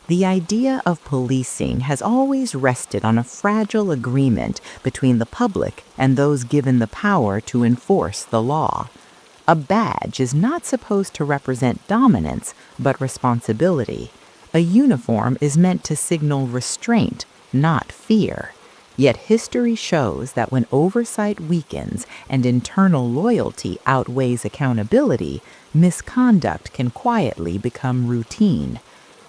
The idea of policing has always rested on a fragile agreement between the public and those given the power to enforce the law. A badge is not supposed to represent dominance, but responsibility. A uniform is meant to signal restraint, not fear. Yet history shows that when oversight weakens and internal loyalty outweighs accountability, misconduct can quietly become routine.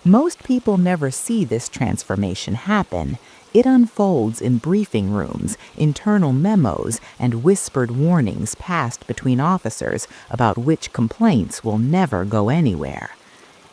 Most people never see this transformation happen. It unfolds in briefing rooms, internal memos, and whispered warnings passed between officers about which complaints will never go anywhere.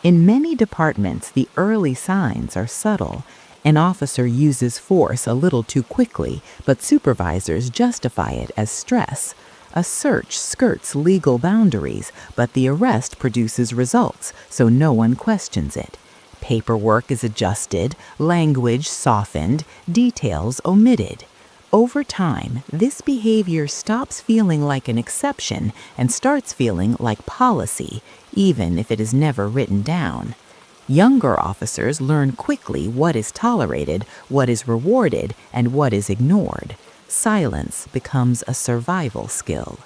In many departments, the early signs are subtle. An officer uses force a little too quickly, but supervisors justify it as stress. A search skirts legal boundaries, but the arrest produces results, so no one questions it. Paperwork is adjusted, language softened, details omitted. Over time, this behavior stops feeling like an exception and starts feeling like policy, even if it is never written down. Younger officers learn quickly what is tolerated, what is rewarded, and what is ignored. Silence becomes a survival skill.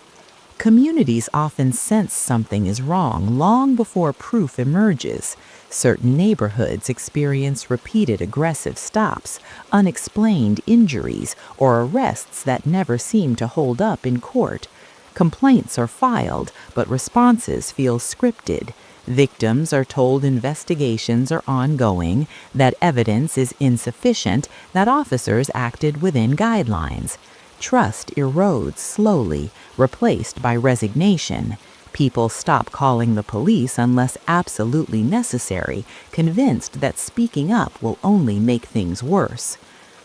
Communities often sense something is wrong long before proof emerges. Certain neighborhoods experience repeated aggressive stops, unexplained injuries, or arrests that never seem to hold up in court. Complaints are filed, but responses feel scripted. Victims are told investigations are ongoing, that evidence is insufficient, that officers acted within guidelines. Trust erodes slowly, replaced by resignation. People stop calling the police unless absolutely necessary, convinced that speaking up will only make things worse.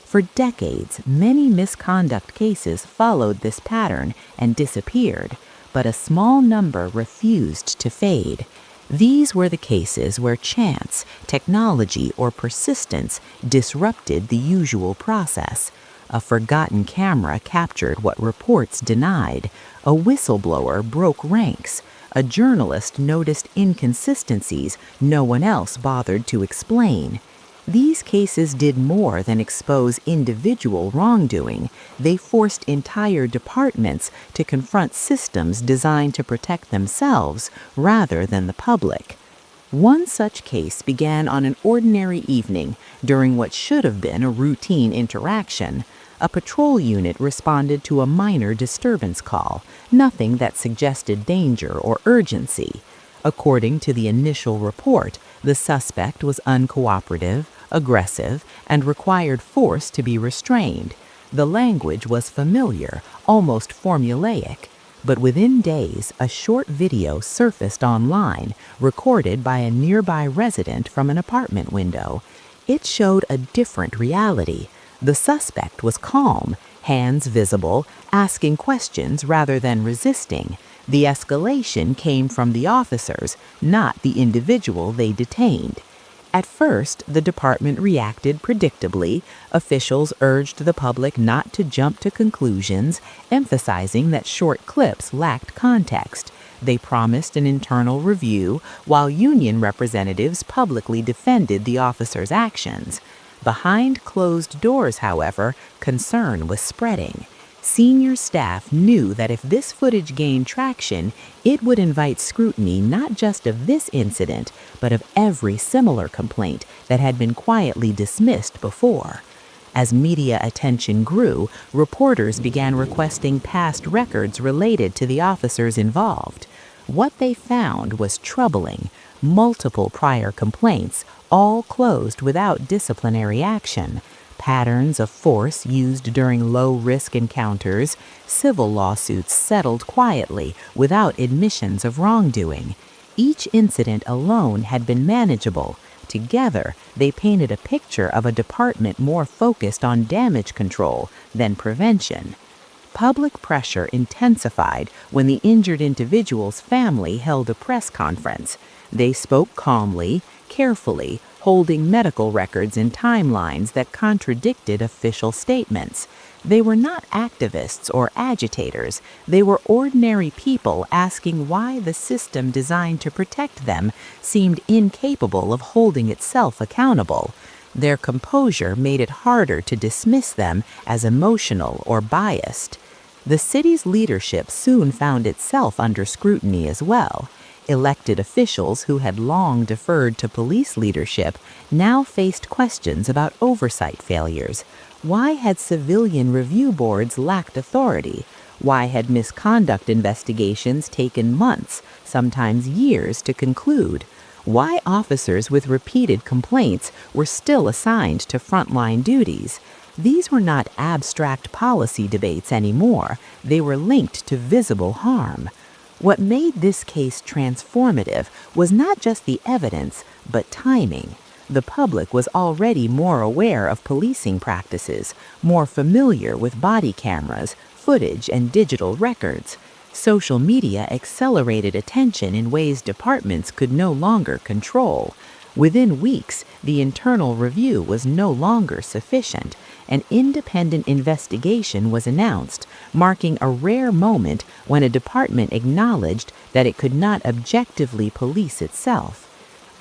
For decades, many misconduct cases followed this pattern and disappeared, but a small number refused to fade. These were the cases where chance, technology, or persistence disrupted the usual process. A forgotten camera captured what reports denied. A whistleblower broke ranks. A journalist noticed inconsistencies no one else bothered to explain. These cases did more than expose individual wrongdoing. They forced entire departments to confront systems designed to protect themselves rather than the public. One such case began on an ordinary evening during what should have been a routine interaction. A patrol unit responded to a minor disturbance call, nothing that suggested danger or urgency. According to the initial report, the suspect was uncooperative, aggressive, and required force to be restrained. The language was familiar, almost formulaic. But within days, a short video surfaced online, recorded by a nearby resident from an apartment window. It showed a different reality. The suspect was calm, hands visible, asking questions rather than resisting. The escalation came from the officers, not the individual they detained. At first, the department reacted predictably. Officials urged the public not to jump to conclusions, emphasizing that short clips lacked context. They promised an internal review, while union representatives publicly defended the officers' actions. Behind closed doors, however, concern was spreading. Senior staff knew that if this footage gained traction, it would invite scrutiny not just of this incident, but of every similar complaint that had been quietly dismissed before. As media attention grew, reporters began requesting past records related to the officers involved. What they found was troubling. Multiple prior complaints, all closed without disciplinary action. Patterns of force used during low-risk encounters, civil lawsuits settled quietly without admissions of wrongdoing. Each incident alone had been manageable. Together, they painted a picture of a department more focused on damage control than prevention. Public pressure intensified when the injured individual's family held a press conference. They spoke calmly, carefully, holding medical records and timelines that contradicted official statements. They were not activists or agitators. They were ordinary people asking why the system designed to protect them seemed incapable of holding itself accountable. Their composure made it harder to dismiss them as emotional or biased. The city's leadership soon found itself under scrutiny as well. Elected officials who had long deferred to police leadership now faced questions about oversight failures. Why had civilian review boards lacked authority? Why had misconduct investigations taken months, sometimes years, to conclude? Why officers with repeated complaints were still assigned to frontline duties? These were not abstract policy debates anymore. They were linked to visible harm. What made this case transformative was not just the evidence, but timing. The public was already more aware of policing practices, more familiar with body cameras, footage, and digital records. Social media accelerated attention in ways departments could no longer control. Within weeks, the internal review was no longer sufficient. An independent investigation was announced, marking a rare moment when a department acknowledged that it could not objectively police itself.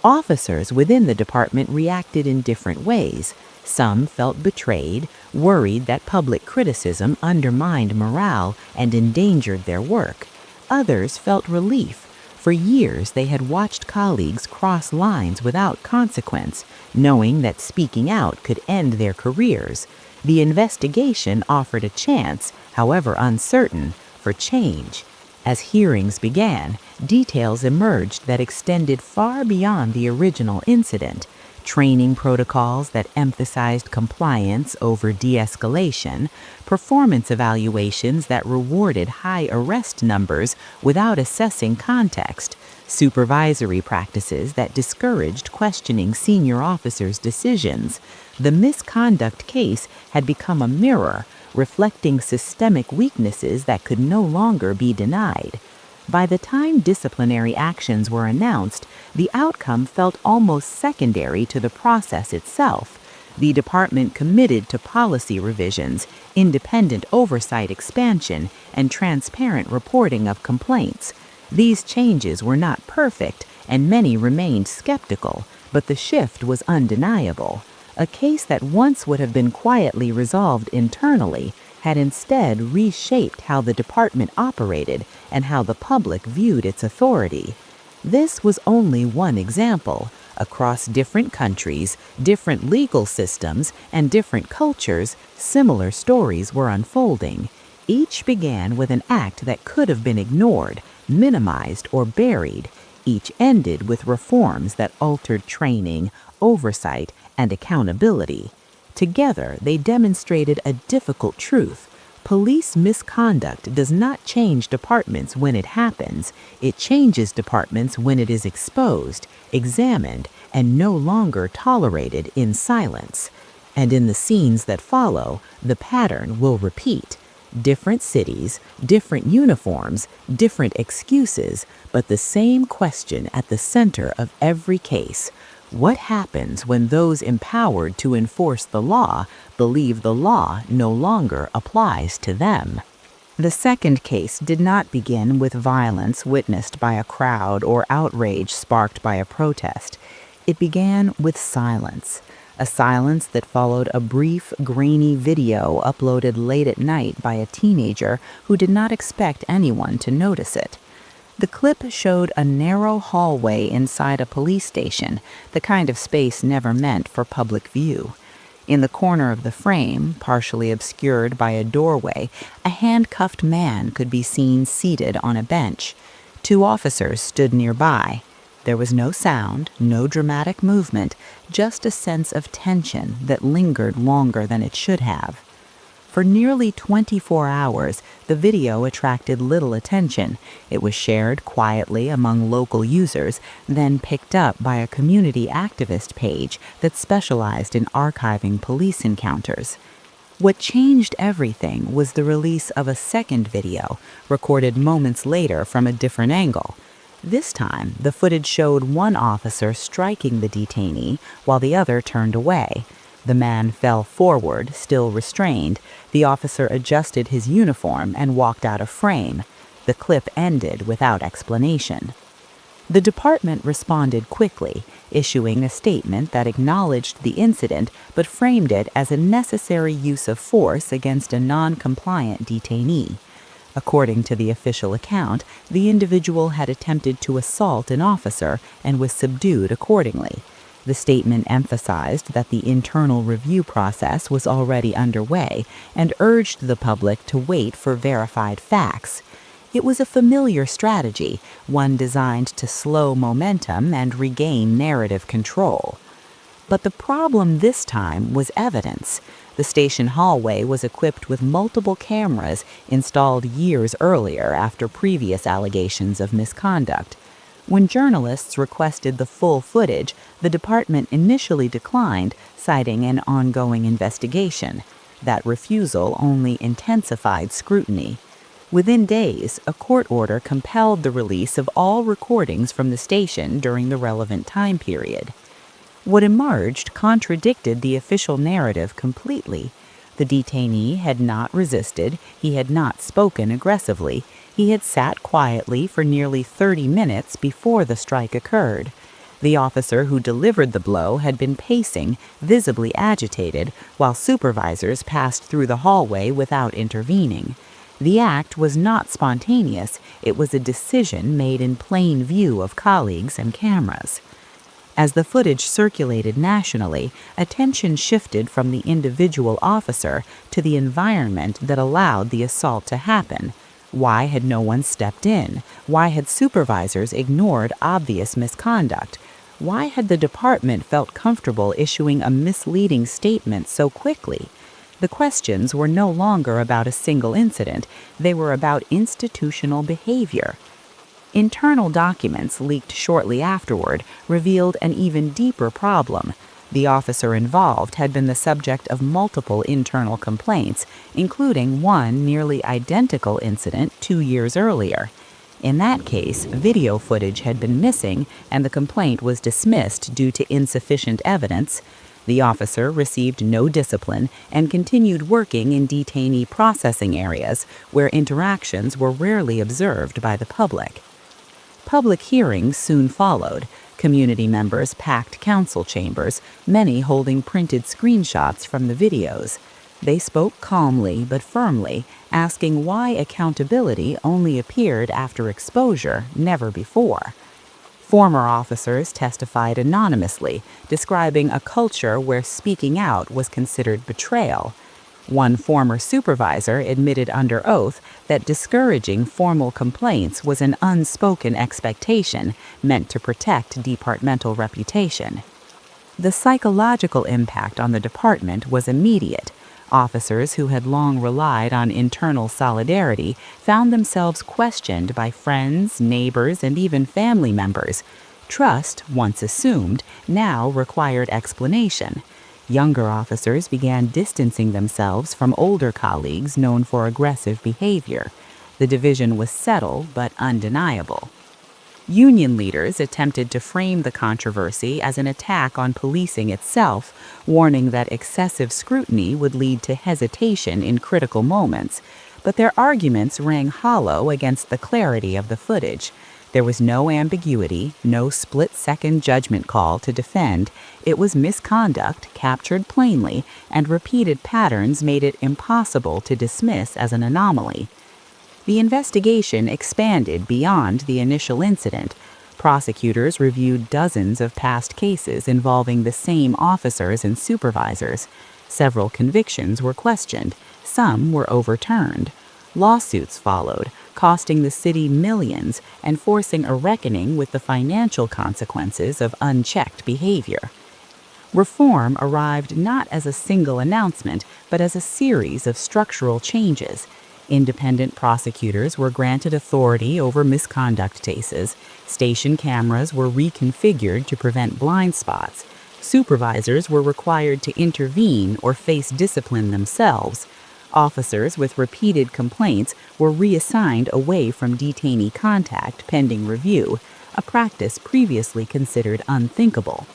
Officers within the department reacted in different ways. Some felt betrayed, worried that public criticism undermined morale and endangered their work. Others felt relief. For years, they had watched colleagues cross lines without consequence, knowing that speaking out could end their careers. The investigation offered a chance, however uncertain, for change. As hearings began, details emerged that extended far beyond the original incident. Training protocols that emphasized compliance over de-escalation, performance evaluations that rewarded high arrest numbers without assessing context, supervisory practices that discouraged questioning senior officers' decisions. The misconduct case had become a mirror, reflecting systemic weaknesses that could no longer be denied. By the time disciplinary actions were announced, the outcome felt almost secondary to the process itself. The department committed to policy revisions, independent oversight expansion, and transparent reporting of complaints. These changes were not perfect, and many remained skeptical, but the shift was undeniable. A case that once would have been quietly resolved internally had instead reshaped how the department operated and how the public viewed its authority. This was only one example. Across different countries, different legal systems, and different cultures, similar stories were unfolding. Each began with an act that could have been ignored, minimized, or buried. Each ended with reforms that altered training, oversight, and accountability. Together, they demonstrated a difficult truth. Police misconduct does not change departments when it happens. It changes departments when it is exposed, examined, and no longer tolerated in silence. And in the scenes that follow, the pattern will repeat. Different cities, different uniforms, different excuses, but the same question at the center of every case. What happens when those empowered to enforce the law believe the law no longer applies to them? The second case did not begin with violence witnessed by a crowd or outrage sparked by a protest. It began with silence, a silence that followed a brief, grainy video uploaded late at night by a teenager who did not expect anyone to notice it. The clip showed a narrow hallway inside a police station, the kind of space never meant for public view. In the corner of the frame, partially obscured by a doorway, a handcuffed man could be seen seated on a bench. Two officers stood nearby. There was no sound, no dramatic movement, just a sense of tension that lingered longer than it should have. For nearly 24 hours, the video attracted little attention. It was shared quietly among local users, then picked up by a community activist page that specialized in archiving police encounters. What changed everything was the release of a second video, recorded moments later from a different angle. This time, the footage showed one officer striking the detainee while the other turned away. The man fell forward, still restrained. The officer adjusted his uniform and walked out of frame. The clip ended without explanation. The department responded quickly, issuing a statement that acknowledged the incident but framed it as a necessary use of force against a non-compliant detainee. According to the official account, the individual had attempted to assault an officer and was subdued accordingly. The statement emphasized that the internal review process was already underway and urged the public to wait for verified facts. It was a familiar strategy, one designed to slow momentum and regain narrative control. But the problem this time was evidence. The station hallway was equipped with multiple cameras installed years earlier after previous allegations of misconduct. When journalists requested the full footage, the department initially declined, citing an ongoing investigation. That refusal only intensified scrutiny. Within days, a court order compelled the release of all recordings from the station during the relevant time period. What emerged contradicted the official narrative completely. The detainee had not resisted, he had not spoken aggressively, he had sat quietly for nearly 30 minutes before the strike occurred. The officer who delivered the blow had been pacing, visibly agitated, while supervisors passed through the hallway without intervening. The act was not spontaneous, it was a decision made in plain view of colleagues and cameras. As the footage circulated nationally, attention shifted from the individual officer to the environment that allowed the assault to happen. Why had no one stepped in? Why had supervisors ignored obvious misconduct? Why had the department felt comfortable issuing a misleading statement so quickly? The questions were no longer about a single incident, they were about institutional behavior. Internal documents leaked shortly afterward revealed an even deeper problem. The officer involved had been the subject of multiple internal complaints, including one nearly identical incident 2 years earlier. In that case, video footage had been missing and the complaint was dismissed due to insufficient evidence. The officer received no discipline and continued working in detainee processing areas where interactions were rarely observed by the public. Public hearings soon followed. Community members packed council chambers, many holding printed screenshots from the videos. They spoke calmly but firmly, asking why accountability only appeared after exposure, never before. Former officers testified anonymously, describing a culture where speaking out was considered betrayal. One former supervisor admitted under oath that discouraging formal complaints was an unspoken expectation meant to protect departmental reputation. The psychological impact on the department was immediate. Officers who had long relied on internal solidarity found themselves questioned by friends, neighbors, and even family members. Trust, once assumed, now required explanation. Younger officers began distancing themselves from older colleagues known for aggressive behavior. The division was subtle but undeniable. Union leaders attempted to frame the controversy as an attack on policing itself, warning that excessive scrutiny would lead to hesitation in critical moments. But their arguments rang hollow against the clarity of the footage. There was no ambiguity, no split-second judgment call to defend. It was misconduct, captured plainly, and repeated patterns made it impossible to dismiss as an anomaly. The investigation expanded beyond the initial incident. Prosecutors reviewed dozens of past cases involving the same officers and supervisors. Several convictions were questioned. Some were overturned. Lawsuits followed, costing the city millions and forcing a reckoning with the financial consequences of unchecked behavior. Reform arrived not as a single announcement, but as a series of structural changes. Independent prosecutors were granted authority over misconduct cases. Station cameras were reconfigured to prevent blind spots. Supervisors were required to intervene or face discipline themselves. Officers with repeated complaints were reassigned away from detainee contact pending review, a practice previously considered unthinkable.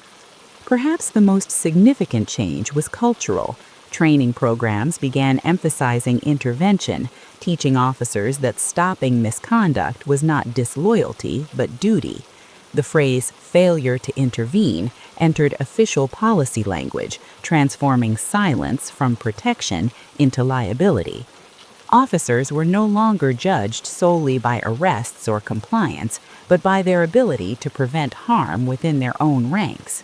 Perhaps the most significant change was cultural. Training programs began emphasizing intervention, teaching officers that stopping misconduct was not disloyalty, but duty. The phrase failure to intervene entered official policy language, transforming silence from protection into liability. Officers were no longer judged solely by arrests or compliance, but by their ability to prevent harm within their own ranks.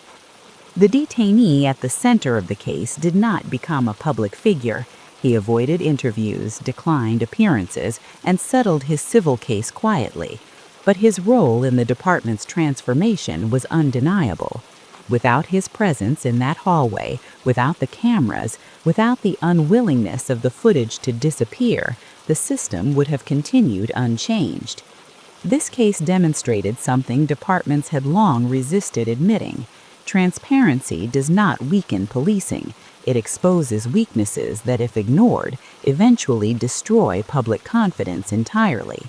The detainee at the center of the case did not become a public figure. He avoided interviews, declined appearances, and settled his civil case quietly. But his role in the department's transformation was undeniable. Without his presence in that hallway, without the cameras, without the unwillingness of the footage to disappear, the system would have continued unchanged. This case demonstrated something departments had long resisted admitting. Transparency does not weaken policing. It exposes weaknesses that, if ignored, eventually destroy public confidence entirely.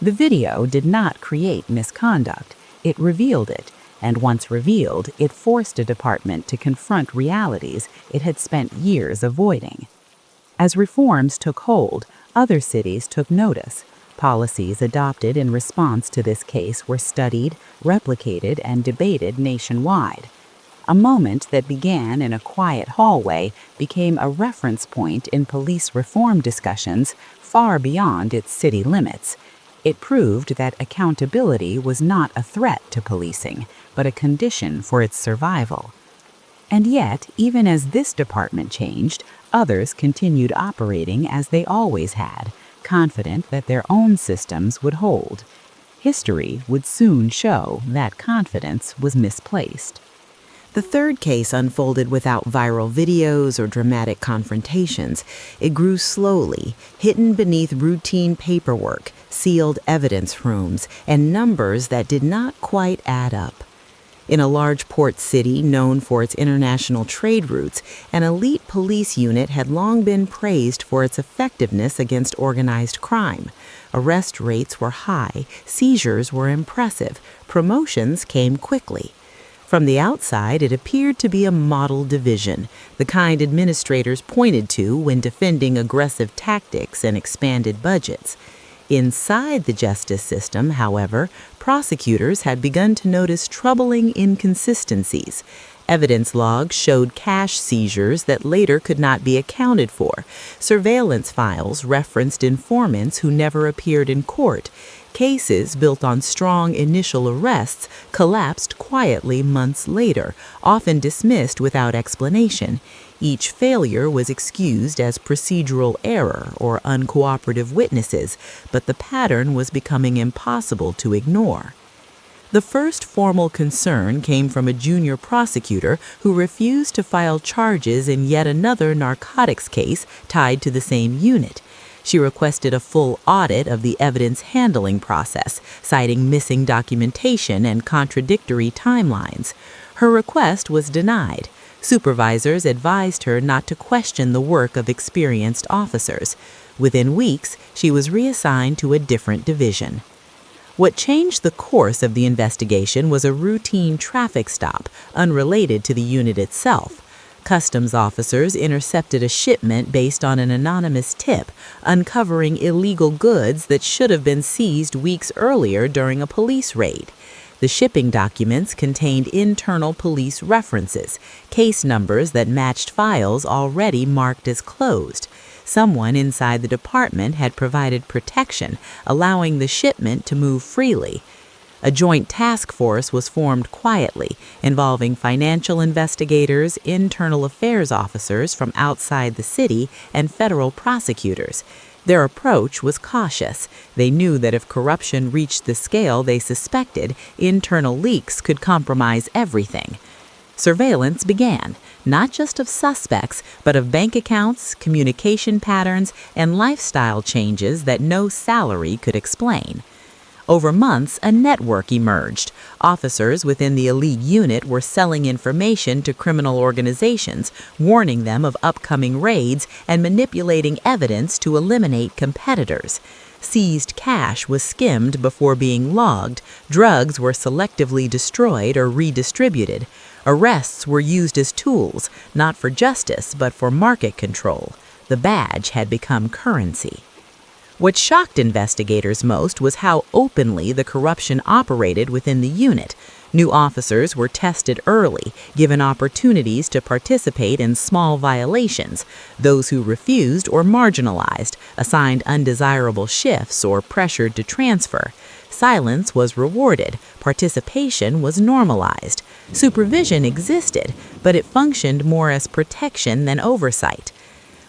The video did not create misconduct. It revealed it, and once revealed, it forced a department to confront realities it had spent years avoiding. As reforms took hold, other cities took notice. Policies adopted in response to this case were studied, replicated, and debated nationwide. A moment that began in a quiet hallway became a reference point in police reform discussions far beyond its city limits. It proved that accountability was not a threat to policing, but a condition for its survival. And yet, even as this department changed, others continued operating as they always had, confident that their own systems would hold. History would soon show that confidence was misplaced. The third case unfolded without viral videos or dramatic confrontations. It grew slowly, hidden beneath routine paperwork, sealed evidence rooms, and numbers that did not quite add up. In a large port city known for its international trade routes, an elite police unit had long been praised for its effectiveness against organized crime. Arrest rates were high, seizures were impressive, promotions came quickly. From the outside, it appeared to be a model division, the kind administrators pointed to when defending aggressive tactics and expanded budgets. Inside the justice system, however, prosecutors had begun to notice troubling inconsistencies. Evidence logs showed cash seizures that later could not be accounted for. Surveillance files referenced informants who never appeared in court. Cases built on strong initial arrests collapsed quietly months later, often dismissed without explanation. Each failure was excused as procedural error or uncooperative witnesses, but the pattern was becoming impossible to ignore. The first formal concern came from a junior prosecutor who refused to file charges in yet another narcotics case tied to the same unit. She requested a full audit of the evidence handling process, citing missing documentation and contradictory timelines. Her request was denied. Supervisors advised her not to question the work of experienced officers. Within weeks, she was reassigned to a different division. What changed the course of the investigation was a routine traffic stop, unrelated to the unit itself. Customs officers intercepted a shipment based on an anonymous tip, uncovering illegal goods that should have been seized weeks earlier during a police raid. The shipping documents contained internal police references, case numbers that matched files already marked as closed. Someone inside the department had provided protection, allowing the shipment to move freely. A joint task force was formed quietly, involving financial investigators, internal affairs officers from outside the city, and federal prosecutors. Their approach was cautious. They knew that if corruption reached the scale they suspected, internal leaks could compromise everything. Surveillance began, not just of suspects, but of bank accounts, communication patterns, and lifestyle changes that no salary could explain. Over months, a network emerged. Officers within the elite unit were selling information to criminal organizations, warning them of upcoming raids and manipulating evidence to eliminate competitors. Seized cash was skimmed before being logged, drugs were selectively destroyed or redistributed. Arrests were used as tools, not for justice, but for market control. The badge had become currency. What shocked investigators most was how openly the corruption operated within the unit. New officers were tested early, given opportunities to participate in small violations. Those who refused or marginalized, assigned undesirable shifts, or pressured to transfer. Silence was rewarded, participation was normalized. Supervision existed, but it functioned more as protection than oversight.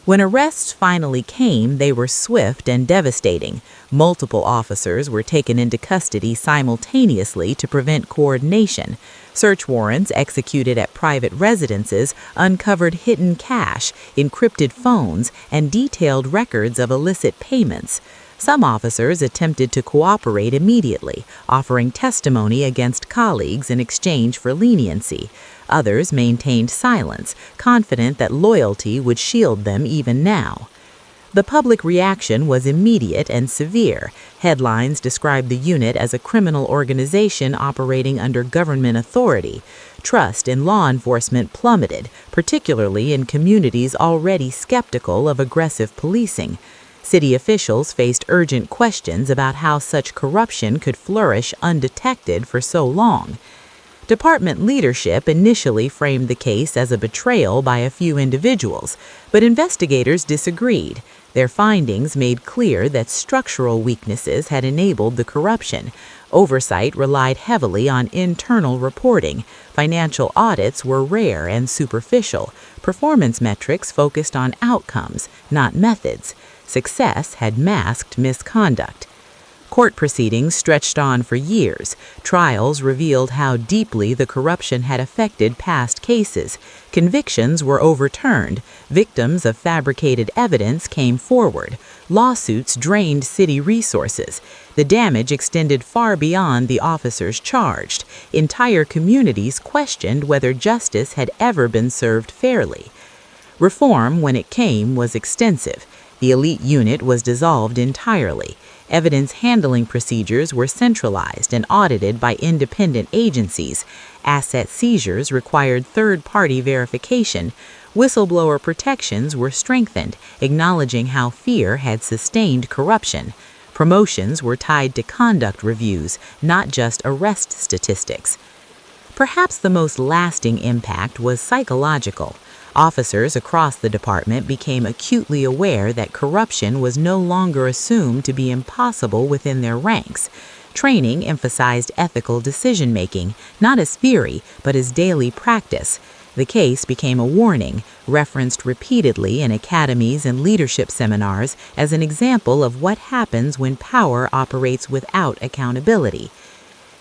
When arrests finally came, they were swift and devastating. Multiple officers were taken into custody simultaneously to prevent coordination. Search warrants executed at private residences uncovered hidden cash, encrypted phones, and detailed records of illicit payments. Some officers attempted to cooperate immediately, offering testimony against colleagues in exchange for leniency. Others maintained silence, confident that loyalty would shield them even now. The public reaction was immediate and severe. Headlines described the unit as a criminal organization operating under government authority. Trust in law enforcement plummeted, particularly in communities already skeptical of aggressive policing. City officials faced urgent questions about how such corruption could flourish undetected for so long. Department leadership initially framed the case as a betrayal by a few individuals, but investigators disagreed. Their findings made clear that structural weaknesses had enabled the corruption. Oversight relied heavily on internal reporting. Financial audits were rare and superficial. Performance metrics focused on outcomes, not methods. Success had masked misconduct. Court proceedings stretched on for years. Trials revealed how deeply the corruption had affected past cases. Convictions were overturned. Victims of fabricated evidence came forward. Lawsuits drained city resources. The damage extended far beyond the officers charged. Entire communities questioned whether justice had ever been served fairly. Reform, when it came, was extensive. The elite unit was dissolved entirely. Evidence handling procedures were centralized and audited by independent agencies. Asset seizures required third-party verification. Whistleblower protections were strengthened, acknowledging how fear had sustained corruption. Promotions were tied to conduct reviews, not just arrest statistics. Perhaps the most lasting impact was psychological. Officers across the department became acutely aware that corruption was no longer assumed to be impossible within their ranks. Training emphasized ethical decision-making, not as theory, but as daily practice. The case became a warning, referenced repeatedly in academies and leadership seminars as an example of what happens when power operates without accountability.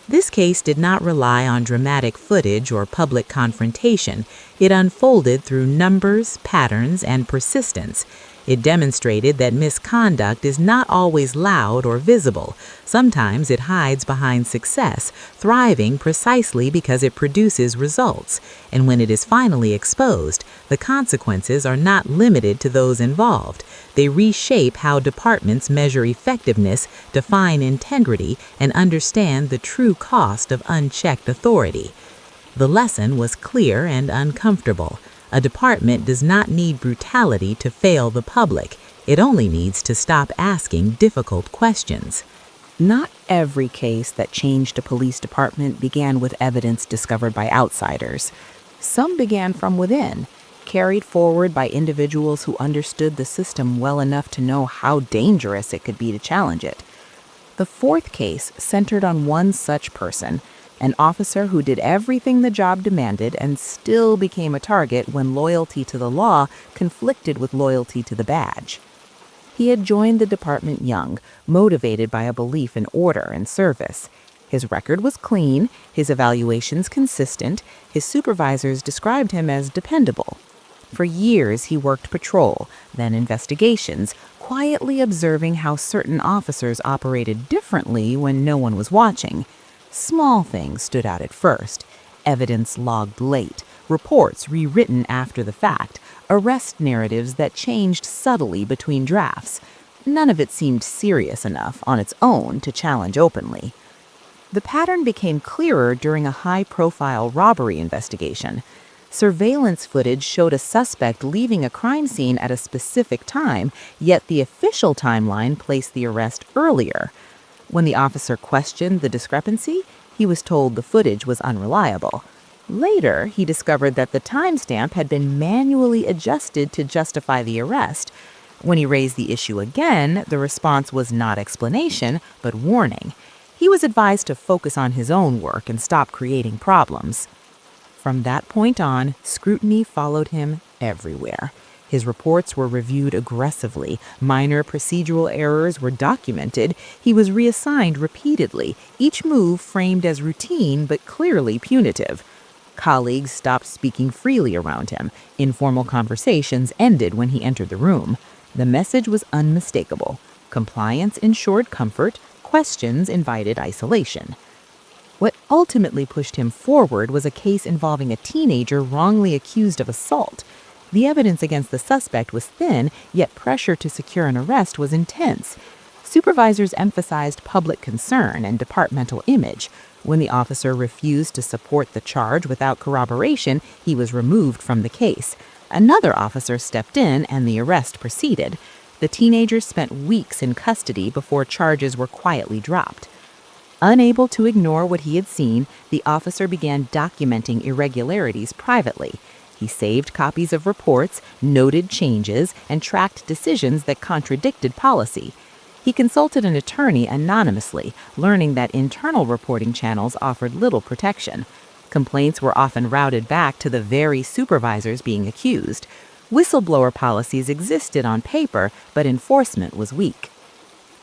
This case did not rely on dramatic footage or public confrontation. It unfolded through numbers, patterns, and persistence. It demonstrated that misconduct is not always loud or visible. Sometimes it hides behind success, thriving precisely because it produces results. And when it is finally exposed, the consequences are not limited to those involved. They reshape how departments measure effectiveness, define integrity, and understand the true cost of unchecked authority. The lesson was clear and uncomfortable. A department does not need brutality to fail the public. It only needs to stop asking difficult questions. Not every case that changed a police department began with evidence discovered by outsiders. Some began from within, carried forward by individuals who understood the system well enough to know how dangerous it could be to challenge it. The fourth case centered on one such person, an officer who did everything the job demanded and still became a target when loyalty to the law conflicted with loyalty to the badge. He had joined the department young, motivated by a belief in order and service. His record was clean, his evaluations consistent, his supervisors described him as dependable. For years he worked patrol, then investigations, quietly observing how certain officers operated differently when no one was watching. Small things stood out at first. Evidence logged late, reports rewritten after the fact, arrest narratives that changed subtly between drafts. None of it seemed serious enough on its own to challenge openly. The pattern became clearer during a high-profile robbery investigation. Surveillance footage showed a suspect leaving a crime scene at a specific time, yet the official timeline placed the arrest earlier. When the officer questioned the discrepancy, he was told the footage was unreliable. Later, he discovered that the timestamp had been manually adjusted to justify the arrest. When he raised the issue again, the response was not explanation, but warning. He was advised to focus on his own work and stop creating problems. From that point on, scrutiny followed him everywhere. His reports were reviewed aggressively, minor procedural errors were documented, he was reassigned repeatedly, each move framed as routine but clearly punitive. Colleagues stopped speaking freely around him. Informal conversations ended when he entered the room. The message was unmistakable. Compliance ensured comfort, questions invited isolation. What ultimately pushed him forward was a case involving a teenager wrongly accused of assault. The evidence against the suspect was thin, yet pressure to secure an arrest was intense. Supervisors emphasized public concern and departmental image. When the officer refused to support the charge without corroboration, he was removed from the case. Another officer stepped in and the arrest proceeded. The teenager spent weeks in custody before charges were quietly dropped. Unable to ignore what he had seen, the officer began documenting irregularities privately. He saved copies of reports, noted changes, and tracked decisions that contradicted policy. He consulted an attorney anonymously, learning that internal reporting channels offered little protection. Complaints were often routed back to the very supervisors being accused. Whistleblower policies existed on paper, but enforcement was weak.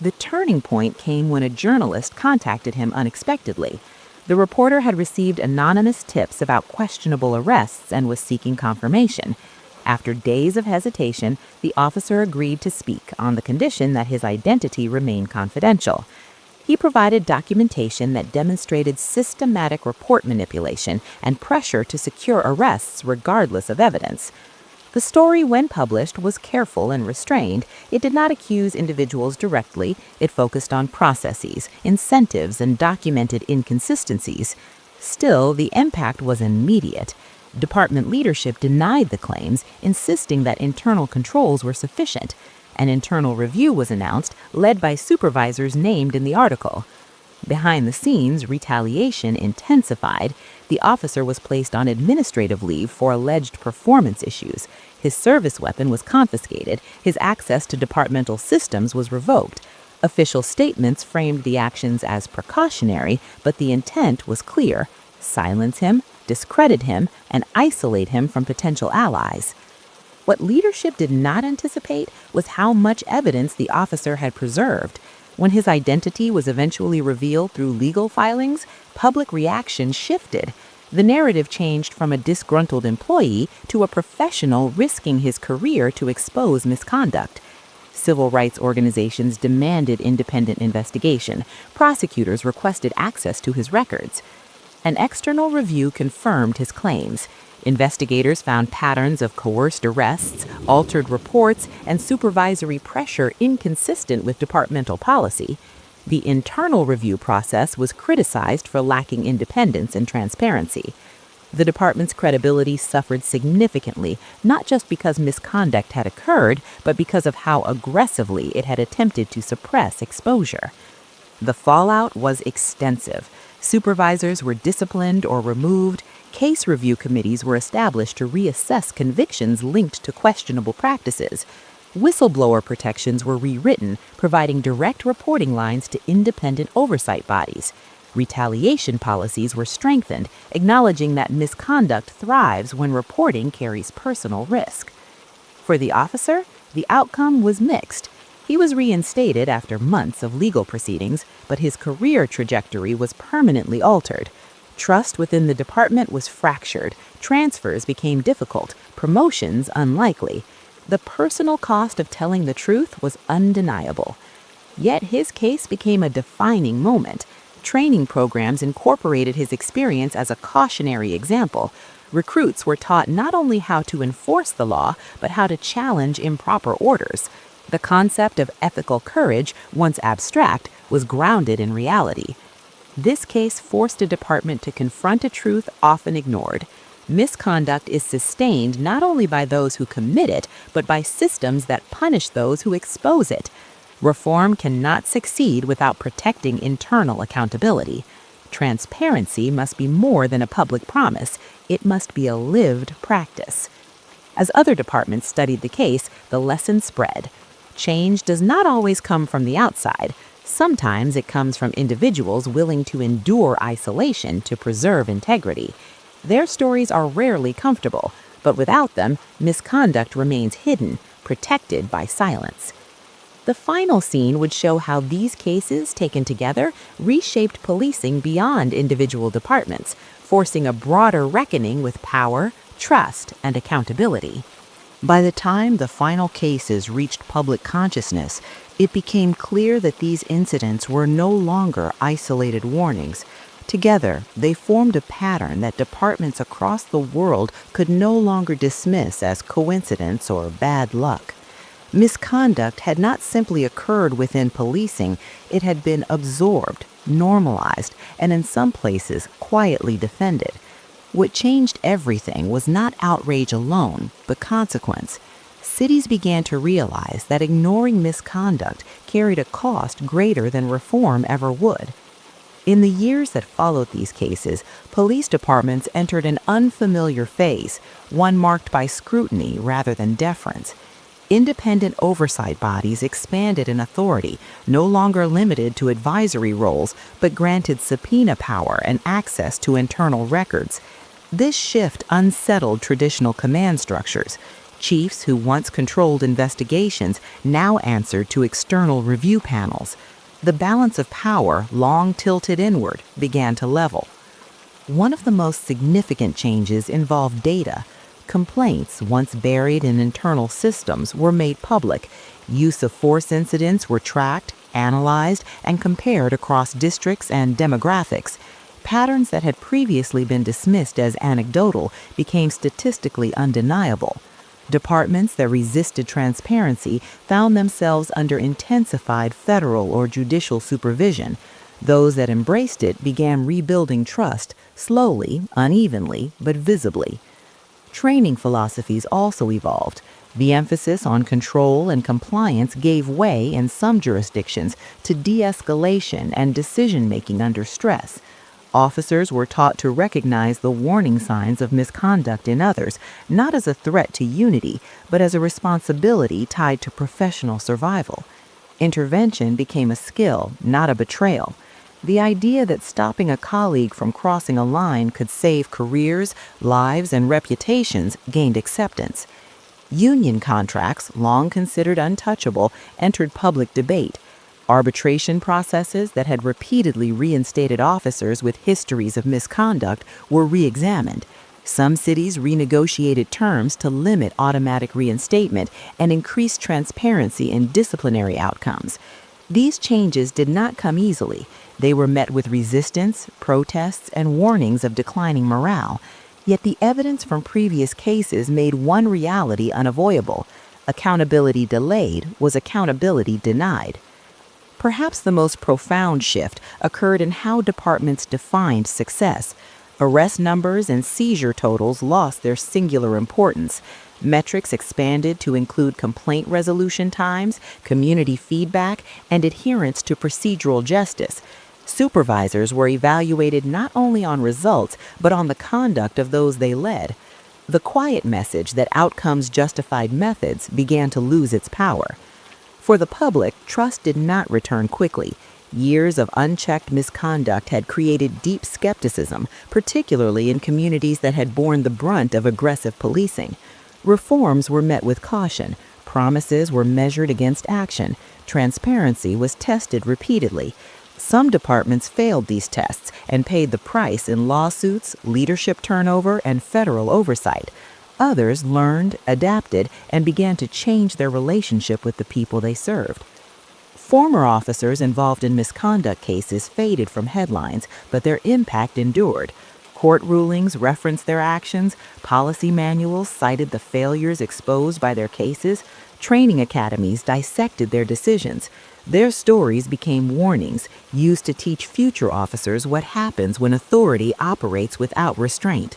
The turning point came when a journalist contacted him unexpectedly. The reporter had received anonymous tips about questionable arrests and was seeking confirmation. After days of hesitation, the officer agreed to speak on the condition that his identity remain confidential. He provided documentation that demonstrated systematic report manipulation and pressure to secure arrests regardless of evidence. The story, when published, was careful and restrained. It did not accuse individuals directly. It focused on processes, incentives, and documented inconsistencies. Still, the impact was immediate. Department leadership denied the claims, insisting that internal controls were sufficient. An internal review was announced, led by supervisors named in the article. Behind the scenes, retaliation intensified. The officer was placed on administrative leave for alleged performance issues. His service weapon was confiscated. His access to departmental systems was revoked. Official statements framed the actions as precautionary, but the intent was clear: silence him, discredit him, and isolate him from potential allies. What leadership did not anticipate was how much evidence the officer had preserved. When his identity was eventually revealed through legal filings, public reaction shifted. The narrative changed from a disgruntled employee to a professional risking his career to expose misconduct. Civil rights organizations demanded independent investigation. Prosecutors requested access to his records. An external review confirmed his claims. Investigators found patterns of coerced arrests, altered reports, and supervisory pressure inconsistent with departmental policy. The internal review process was criticized for lacking independence and transparency. The department's credibility suffered significantly, not just because misconduct had occurred, but because of how aggressively it had attempted to suppress exposure. The fallout was extensive. Supervisors were disciplined or removed. Case review committees were established to reassess convictions linked to questionable practices. Whistleblower protections were rewritten, providing direct reporting lines to independent oversight bodies. Retaliation policies were strengthened, acknowledging that misconduct thrives when reporting carries personal risk. For the officer, the outcome was mixed. He was reinstated after months of legal proceedings, but his career trajectory was permanently altered. Trust within the department was fractured, transfers became difficult, promotions unlikely. The personal cost of telling the truth was undeniable. Yet his case became a defining moment. Training programs incorporated his experience as a cautionary example. Recruits were taught not only how to enforce the law, but how to challenge improper orders. The concept of ethical courage, once abstract, was grounded in reality. This case forced a department to confront a truth often ignored. Misconduct is sustained not only by those who commit it, but by systems that punish those who expose it. Reform cannot succeed without protecting internal accountability. Transparency must be more than a public promise, it must be a lived practice. As other departments studied the case, the lesson spread. Change does not always come from the outside. Sometimes it comes from individuals willing to endure isolation to preserve integrity. Their stories are rarely comfortable, but without them, misconduct remains hidden, protected by silence. The final scene would show how these cases, taken together, reshaped policing beyond individual departments, forcing a broader reckoning with power, trust, and accountability. By the time the final cases reached public consciousness, it became clear that these incidents were no longer isolated warnings. Together, they formed a pattern that departments across the world could no longer dismiss as coincidence or bad luck. Misconduct had not simply occurred within policing, it had been absorbed, normalized, and in some places quietly defended. What changed everything was not outrage alone, but consequence. Cities began to realize that ignoring misconduct carried a cost greater than reform ever would. In the years that followed these cases, police departments entered an unfamiliar phase, one marked by scrutiny rather than deference. Independent oversight bodies expanded in authority, no longer limited to advisory roles, but granted subpoena power and access to internal records. This shift unsettled traditional command structures. Chiefs who once controlled investigations now answered to external review panels. The balance of power, long tilted inward, began to level. One of the most significant changes involved data. Complaints, once buried in internal systems, were made public. Use of force incidents were tracked, analyzed, and compared across districts and demographics. Patterns that had previously been dismissed as anecdotal became statistically undeniable. Departments that resisted transparency found themselves under intensified federal or judicial supervision. Those that embraced it began rebuilding trust, slowly, unevenly, but visibly. Training philosophies also evolved. The emphasis on control and compliance gave way in some jurisdictions to de-escalation and decision-making under stress. Officers were taught to recognize the warning signs of misconduct in others, not as a threat to unity, but as a responsibility tied to professional survival. Intervention became a skill, not a betrayal. The idea that stopping a colleague from crossing a line could save careers, lives, and reputations gained acceptance. Union contracts, long considered untouchable, entered public debate. Arbitration processes that had repeatedly reinstated officers with histories of misconduct were re-examined. Some cities renegotiated terms to limit automatic reinstatement and increase transparency in disciplinary outcomes. These changes did not come easily. They were met with resistance, protests, and warnings of declining morale. Yet the evidence from previous cases made one reality unavoidable. Accountability delayed was accountability denied. Perhaps the most profound shift occurred in how departments defined success. Arrest numbers and seizure totals lost their singular importance. Metrics expanded to include complaint resolution times, community feedback, and adherence to procedural justice. Supervisors were evaluated not only on results, but on the conduct of those they led. The quiet message that outcomes justified methods began to lose its power. For the public, trust did not return quickly. Years of unchecked misconduct had created deep skepticism, particularly in communities that had borne the brunt of aggressive policing. Reforms were met with caution. Promises were measured against action. Transparency was tested repeatedly. Some departments failed these tests and paid the price in lawsuits, leadership turnover, and federal oversight. Others learned, adapted, and began to change their relationship with the people they served. Former officers involved in misconduct cases faded from headlines, but their impact endured. Court rulings referenced their actions, policy manuals cited the failures exposed by their cases, training academies dissected their decisions. Their stories became warnings used to teach future officers what happens when authority operates without restraint.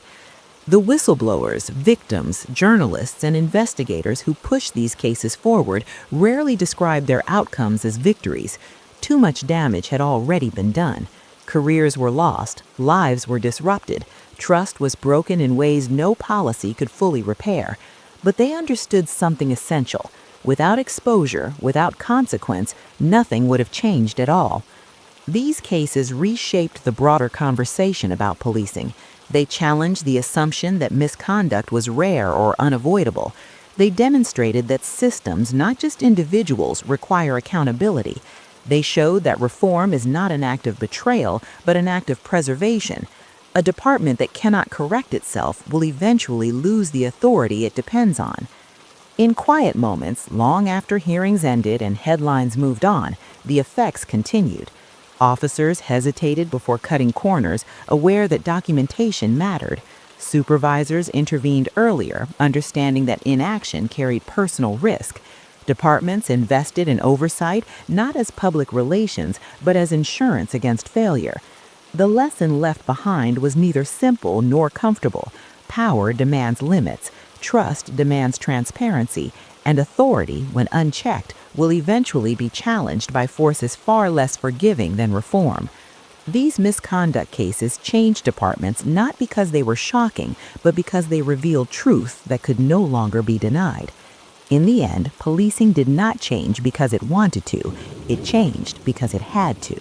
The whistleblowers, victims, journalists, and investigators who pushed these cases forward rarely described their outcomes as victories. Too much damage had already been done. Careers were lost, lives were disrupted, trust was broken in ways no policy could fully repair. But they understood something essential. Without exposure, without consequence, nothing would have changed at all. These cases reshaped the broader conversation about policing. They challenged the assumption that misconduct was rare or unavoidable. They demonstrated that systems, not just individuals, require accountability. They showed that reform is not an act of betrayal, but an act of preservation. A department that cannot correct itself will eventually lose the authority it depends on. In quiet moments, long after hearings ended and headlines moved on, the effects continued. Officers hesitated before cutting corners, aware that documentation mattered. Supervisors intervened earlier, understanding that inaction carried personal risk. Departments invested in oversight not as public relations, but as insurance against failure. The lesson left behind was neither simple nor comfortable. Power demands limits, trust demands transparency, and authority, when unchecked, will eventually be challenged by forces far less forgiving than reform. These misconduct cases changed departments not because they were shocking, but because they revealed truth that could no longer be denied. In the end, policing did not change because it wanted to. It changed because it had to.